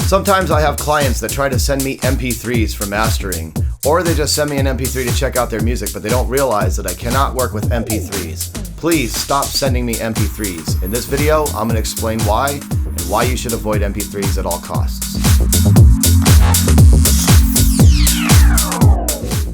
Sometimes I have clients that try to send me MP3s for mastering, or they just send me an MP3 to check out their music, but they don't realize that I cannot work with MP3s. Please stop sending me MP3s. In this video, I'm going to explain why and why you should avoid MP3s at all costs.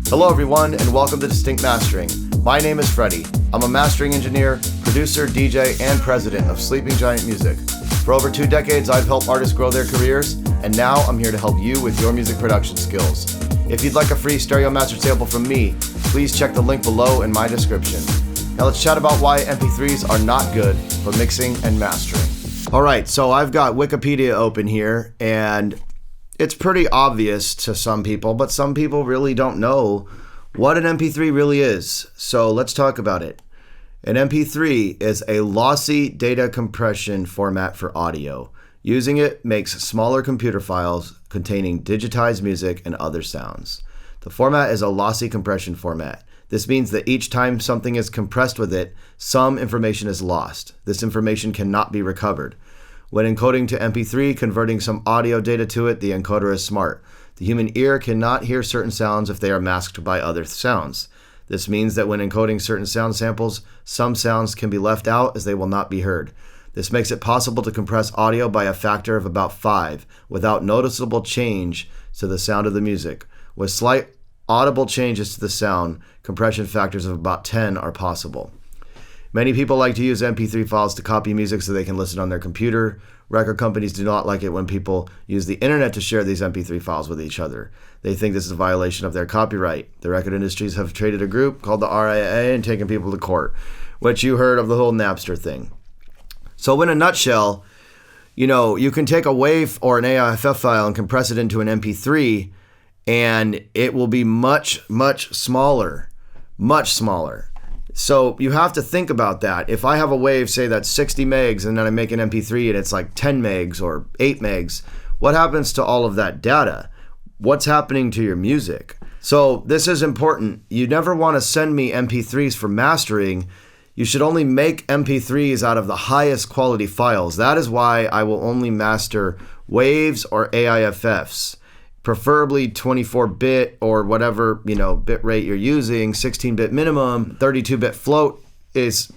Hello everyone, and welcome to Distinct Mastering. My name is Freddie. I'm a mastering engineer, producer, DJ, and president of Sleeping Giant Music. For over 2 decades, I've helped artists grow their careers, and now I'm here to help you with your music production skills. If you'd like a free stereo master sample from me, please check the link below in my description. Now let's chat about why MP3s are not good for mixing and mastering. Alright, so I've got Wikipedia open here, and it's pretty obvious to some people, but some people really don't know what an MP3 really is. So let's talk about it. An MP3 is a lossy data compression format for audio. Using it makes smaller computer files containing digitized music and other sounds. The format is a lossy compression format. This means that each time something is compressed with it, some information is lost. This information cannot be recovered. When encoding to MP3, converting some audio data to it, the encoder is smart. The human ear cannot hear certain sounds if they are masked by other sounds. This means that when encoding certain sound samples, some sounds can be left out as they will not be heard. This makes it possible to compress audio by a factor of about 5 without noticeable change to the sound of the music. With slight audible changes to the sound, compression factors of about 10 are possible. Many people like to use MP3 files to copy music so they can listen on their computer. Record companies do not like it when people use the internet to share these MP3 files with each other. They think this is a violation of their copyright. The record industries have traded a group called the RIAA and taken people to court, which you heard of the whole Napster thing. So in a nutshell, you can take a WAV or an AIFF file and compress it into an MP3, and it will be much, much smaller. So you have to think about that. If I have a WAV, say that's 60 megs, and then I make an MP3 and it's like 10 megs or 8 megs, what happens to all of that data? What's happening to your music? So this is important. You never want to send me MP3s for mastering. You should only make MP3s out of the highest quality files. That is why I will only master WAVs or AIFFs. Preferably 24-bit or whatever, bit rate you're using, 16-bit minimum, 32-bit float is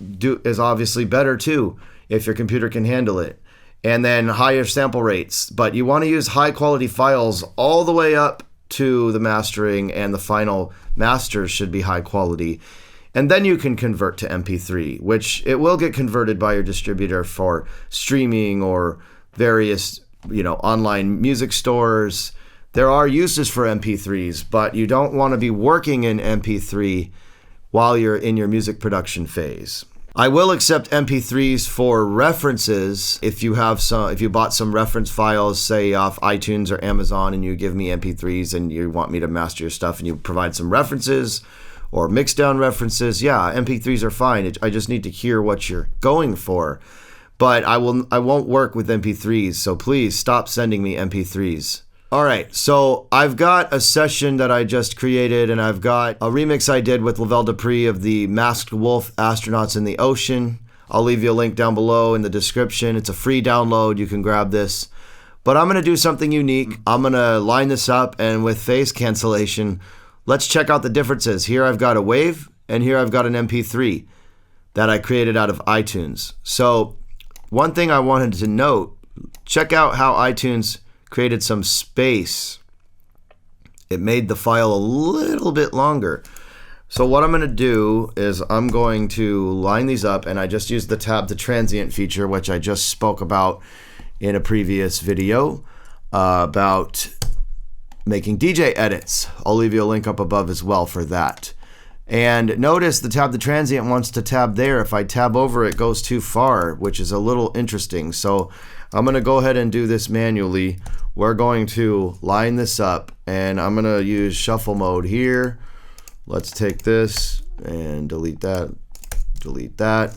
obviously better too if your computer can handle it. And then higher sample rates. But you want to use high quality files all the way up to the mastering, and the final masters should be high quality. And then you can convert to MP3, which it will get converted by your distributor for streaming or various, online music stores. There are uses for MP3s, but you don't want to be working in MP3 while you're in your music production phase. I will accept MP3s for references if you bought some reference files, say off iTunes or Amazon, and you give me MP3s and you want me to master your stuff and you provide some references or mix down references. Yeah, MP3s are fine. I just need to hear what you're going for. But I won't work with MP3s, so please stop sending me MP3s. Alright, so I've got a session that I just created, and I've got a remix I did with Lavelle Dupree of the Masked Wolf Astronauts in the Ocean. I'll leave you a link down below in the description. It's a free download. You can grab this. But I'm going to do something unique. I'm going to line this up, and with phase cancellation, let's check out the differences. Here I've got a WAV, and here I've got an MP3 that I created out of iTunes. So one thing I wanted to note, check out how iTunes created some space. It made the file a little bit longer. So what I'm going to do is I'm going to line these up, and I just used the tab to transient feature, which I just spoke about in a previous video about making DJ edits. I'll leave you a link up above as well for that. And notice the tab to transient wants to tab there. If I tab over, it goes too far, which is a little interesting. So I'm going to go ahead and do this manually. We're going to line this up, and I'm going to use shuffle mode here. Let's take this and delete that, delete that.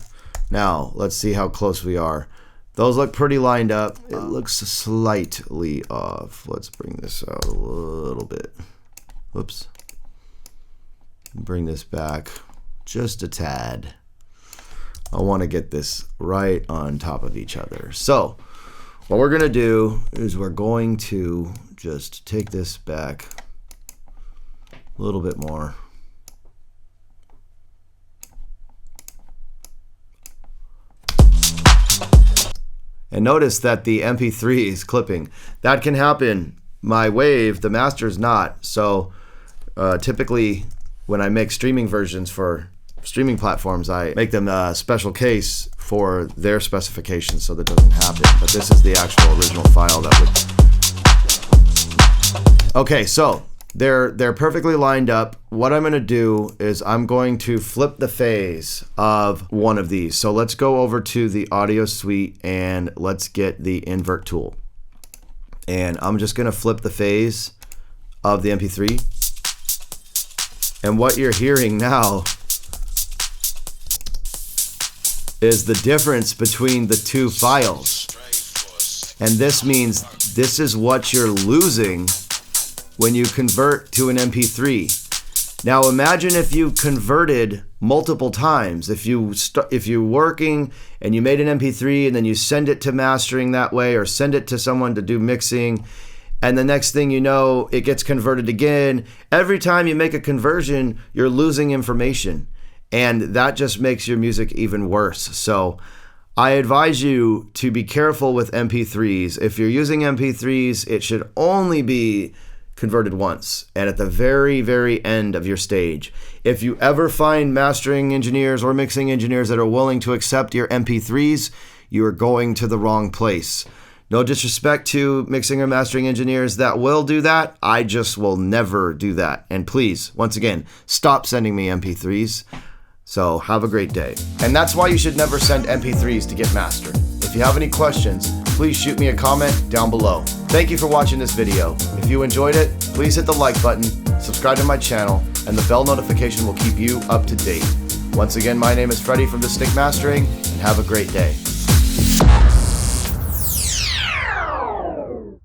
Now, let's see how close we are. Those look pretty lined up. It looks slightly off. Let's bring this out a little bit. Whoops. Bring this back just a tad. I want to get this right on top of each other. So What we're going to do is we're going to just take this back a little bit more. And notice that the MP3 is clipping. That can happen. My wave, the master is not. So typically when I make streaming versions for streaming platforms, I make them a special case for their specifications so that doesn't happen. But this is the actual original file that would... Okay, so they're perfectly lined up. What I'm gonna do is I'm going to flip the phase of one of these. So let's go over to the audio suite and let's get the invert tool. And I'm just gonna flip the phase of the MP3. And what you're hearing now is the difference between the two files. And this means this is what you're losing when you convert to an MP3. Now imagine if you converted multiple times. If you're working and you made an MP3 and then you send it to mastering that way, or send it to someone to do mixing, and the next thing you know, it gets converted again. Every time you make a conversion, you're losing information. And that just makes your music even worse. So I advise you to be careful with MP3s. If you're using MP3s, it should only be converted once and at the very, very end of your stage. If you ever find mastering engineers or mixing engineers that are willing to accept your MP3s, you are going to the wrong place. No disrespect to mixing or mastering engineers that will do that. I just will never do that. And please, once again, stop sending me MP3s. So have a great day. And that's why you should never send MP3s to get mastered. If you have any questions, please shoot me a comment down below. Thank you for watching this video. If you enjoyed it, please hit the like button, subscribe to my channel, and the bell notification will keep you up to date. Once again, my name is Freddie from Distinct Mastering, and have a great day.